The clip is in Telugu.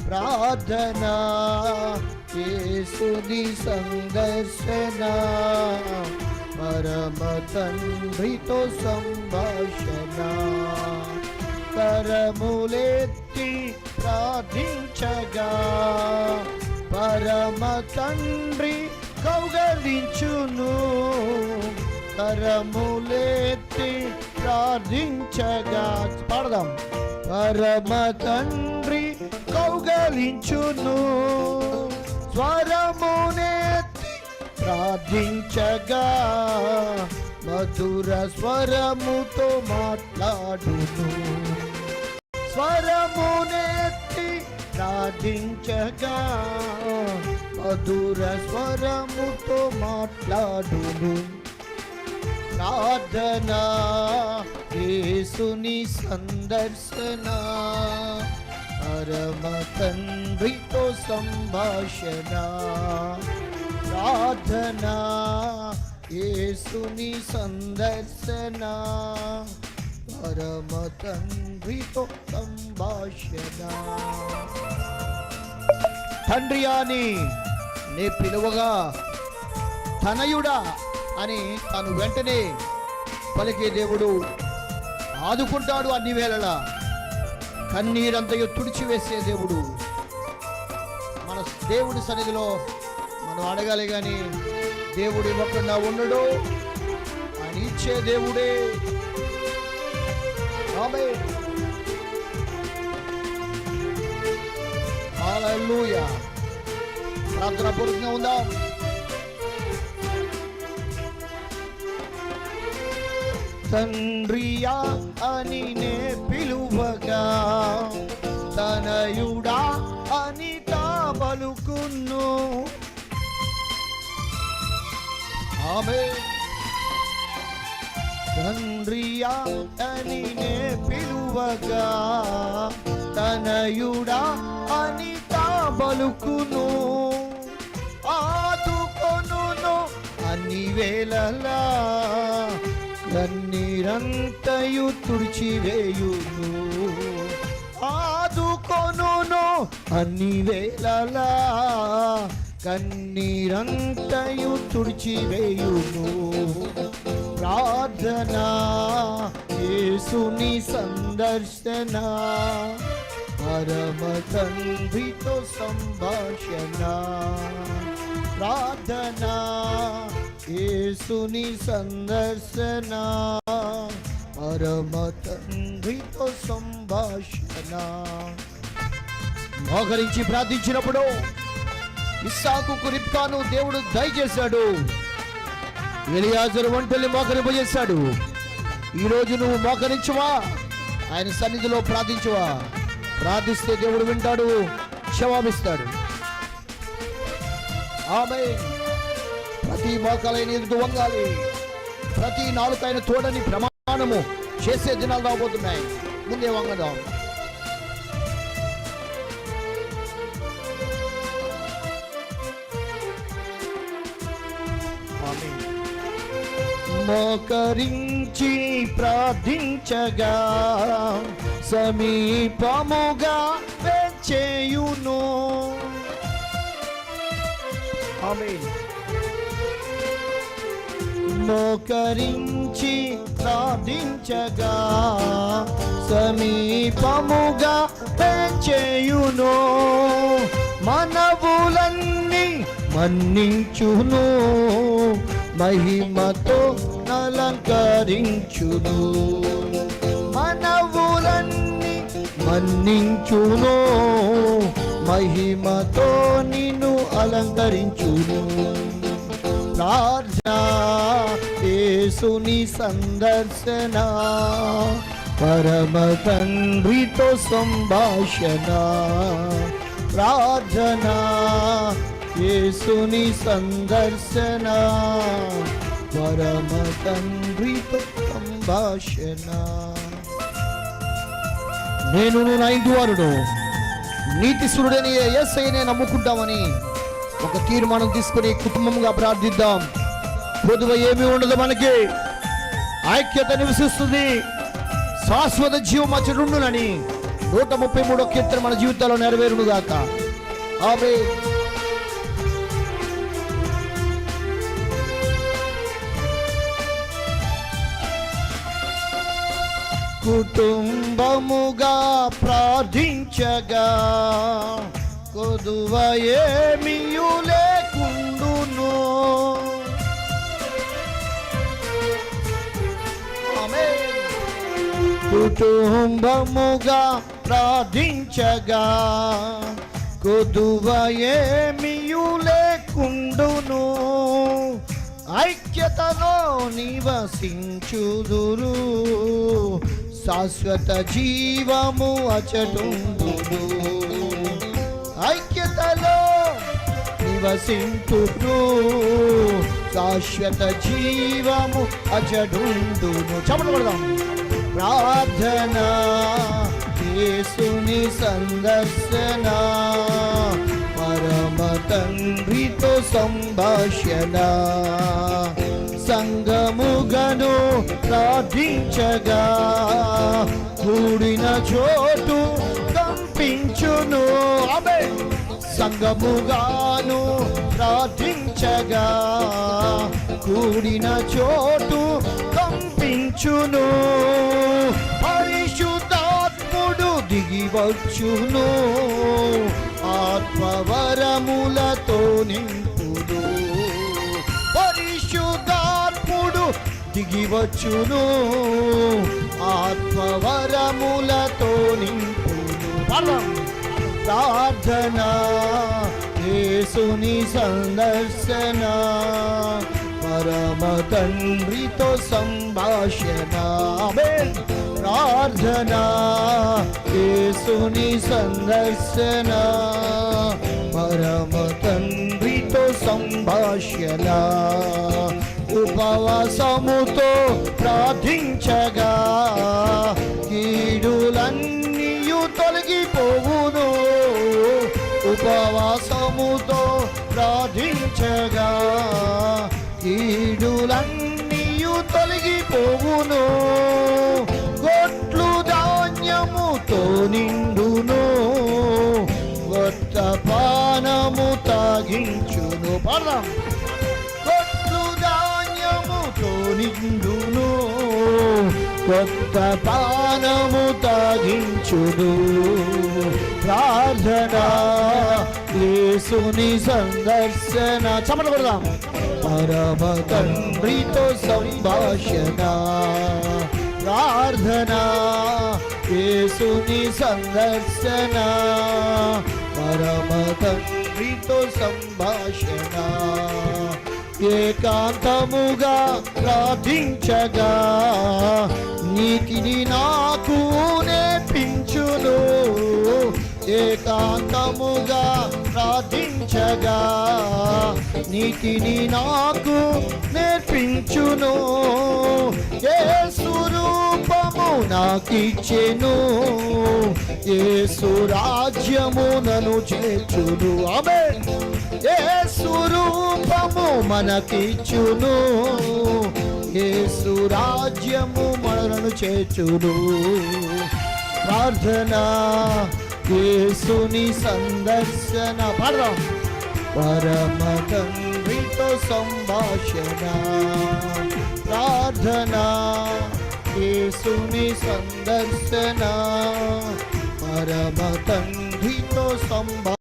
ప్రార్థన, యేసుని సందర్శన, పరమ తండ్రితో సంభాషణ. కరములెత్తి ప్రార్థించగా పరమ తండ్రి కౌగలించును. కరములెత్తి ప్రార్థించగా పాడదాం. పరమ తండ్రి కౌగలించును. స్వరమునెత్తి ప్రార్థించగా మధుర స్వరముతో మాట్లాడును. స్వరమునెత్తి ప్రార్థించగా మధుర స్వరముతో మాట్లాడును. ప్రార్థన, యేసుని సందర్శన, పరమ తండ్రితో సంభాషణ. ప్రార్థన, యేసుని సందర్శన, పరమ తండ్రితో సంభాషణ. తండ్రి అని నే పిలువగా తనయుడా అని తను వెంటనే పలికే దేవుడు ఆదుకుంటాడు. అన్ని వేళలా కన్నీరంతయు తుడిచివేసే దేవుడు. మన దేవుడి సన్నిధిలో మనం అడగాలి కానీ దేవుడు ఇవ్వకుండా ఉండడు. ఆయన ఇచ్చే దేవుడే. ఆమేన్. హల్లెలూయా. ప్రార్థన పూర్తిగా ఉందాం. తండ్రియా అని నే పిలువగా తనయుడా అని తా పలుకును. ఆమేన్. తండ్రియా అని నే పిలువగా తనయుడా అని తా పలుకును. ఆదుకొనును అన్ని వేళలా కన్నీరంతయు తుడిచివేయును. ఆదుకొనును అన్ని వేళలా కన్నీరంతయు తుడిచివేయును. ప్రార్థన, యేసుని సందర్శన, పరమ తండ్రితో సంభాషణ. ప్రార్థన, యేసుని సందర్శన, పరమ తండ్రితో సంభాషణ. మోకరించి ప్రార్థించినప్పుడు ఇస్సాకుకు రిబ్కాను దేవుడు దయచేశాడు. ఎలియాజరు ఒంటెల్ని మోకరింపజేశాడు. ఈరోజు నువ్వు మోకరించువా, ఆయన సన్నిధిలో ప్రార్థించువా. ప్రార్థిస్తే దేవుడు వింటాడు, జవాబిస్తాడు. ఆమేన్. ప్రతి మోకాలైన ఎదుట వంగాలి, ప్రతి నాలుకైన తోడని ప్రమాణము చేసే దినాలు రాబోతున్నాయి. ముందే వంగదాం. మోకరించి ప్రార్థించగా సమీపముగా చేయును. ఆమేన్. మోకరించి ప్రార్థించగా సమీపముగా చేయును. మనవులన్నీ మన్నించును, మహిమతో అలంకరించును. మనవులన్నీ మన్నించును, మహిమతో నిన్ను అలంకరించును. ప్రార్థన, యేసుని సందర్శన, పరమ తండ్రితో సంభాషణ. ప్రార్థన, యేసుని సందర్శన, పరమ తండ్రితో సంభాషణ. నేను నా ఇంటి వారును నీతిశూరుడని యేసయ్యనే నమ్ముకుంటామని ఒక తీర్మానం తీసుకుని కుటుంబంగా ప్రార్థిద్దాం. పొదువ ఏమీ ఉండదు, మనకి ఐక్యత నివసిస్తుంది. శాశ్వత జీవం మధ్యనుండునని 133 కీర్తన మన జీవితాల్లో నెరవేరును గాక. ఆమేన్. కుటుంబముగా ప్రార్థించగా కొదువ ఏమియు లేకుండును. కుటుంబముగా ప్రార్థించగా కొదువ ఏమియు లేకుండును. ఐక్యతలో నివసించుదురు, శాశ్వత జీవము అచటుండును. ఐక్యతలో నివసించుదురు, శాశ్వత జీవము అచటుండును. చప్పట్లు కొడదాం. ప్రార్థన, యేసుని సందర్శన, పరమ తండ్రితో సంభాషణ, సంగముగను ప్రార్థించగా కూడిన చోటు కంపించును. ఆమేన్. సంగముగాను ప్రార్థించగా కూడిన చోటు కంపించును. పరిశుద్ధాత్ముడు దిగివచ్చును, ఆత్మవరములతో నింపును. పరిశుద్ధాత్ముడు దిగివచ్చును, ఆత్మవరములతో నింపును. ప్రార్థన, యేసుని సందర్శన, పరమ తండ్రితో సంభాషణ. ఆమేన్. ప్రార్థన, యేసుని సందర్శన, పరమ తండ్రితో సంభాషణ, ఉపవాసముతో ప్రార్థించగా కీడులన్నీయు తొలగిపోవును. ఉపవాసముతో ప్రార్థించగా కీడులన్నీయు తొలగిపోవును. గొట్లు ధాన్యముతో నిండును, కొత్త పానము తాగించును. పడదాం. గొట్లు ధాన్యముతో నిండును, కొత్త పానము తాగించును. ప్రార్థన, యేసుని సందర్శన. చప్పట్లు కొడదాం. పరమ తండ్రితో సంభాషణ. ప్రార్థన, యేసుని సందర్శన, పరమ తండ్రితో సంభాషణ, ఏకాంతముగా ప్రార్థించగా నీతిని నాకు నేర్పించును. ఏకాంతముగా ప్రార్థించగా నీతిని నాకు నేర్పించును. యేసు రూపము నాకిచ్చెను, యేసు రాజ్యము నన్ను చేర్చును. ఆమేన్. యేసు రూపము మనకిచ్చును, యేసు రాజ్యము మనను చేర్చును. ప్రార్థన, యేసుని సందర్శన. పడదాం. పరమ తండ్రితో సంభాషణ. ప్రార్థన, యేసుని సందర్శన, పరమ తండ్రితో సంభాషణ.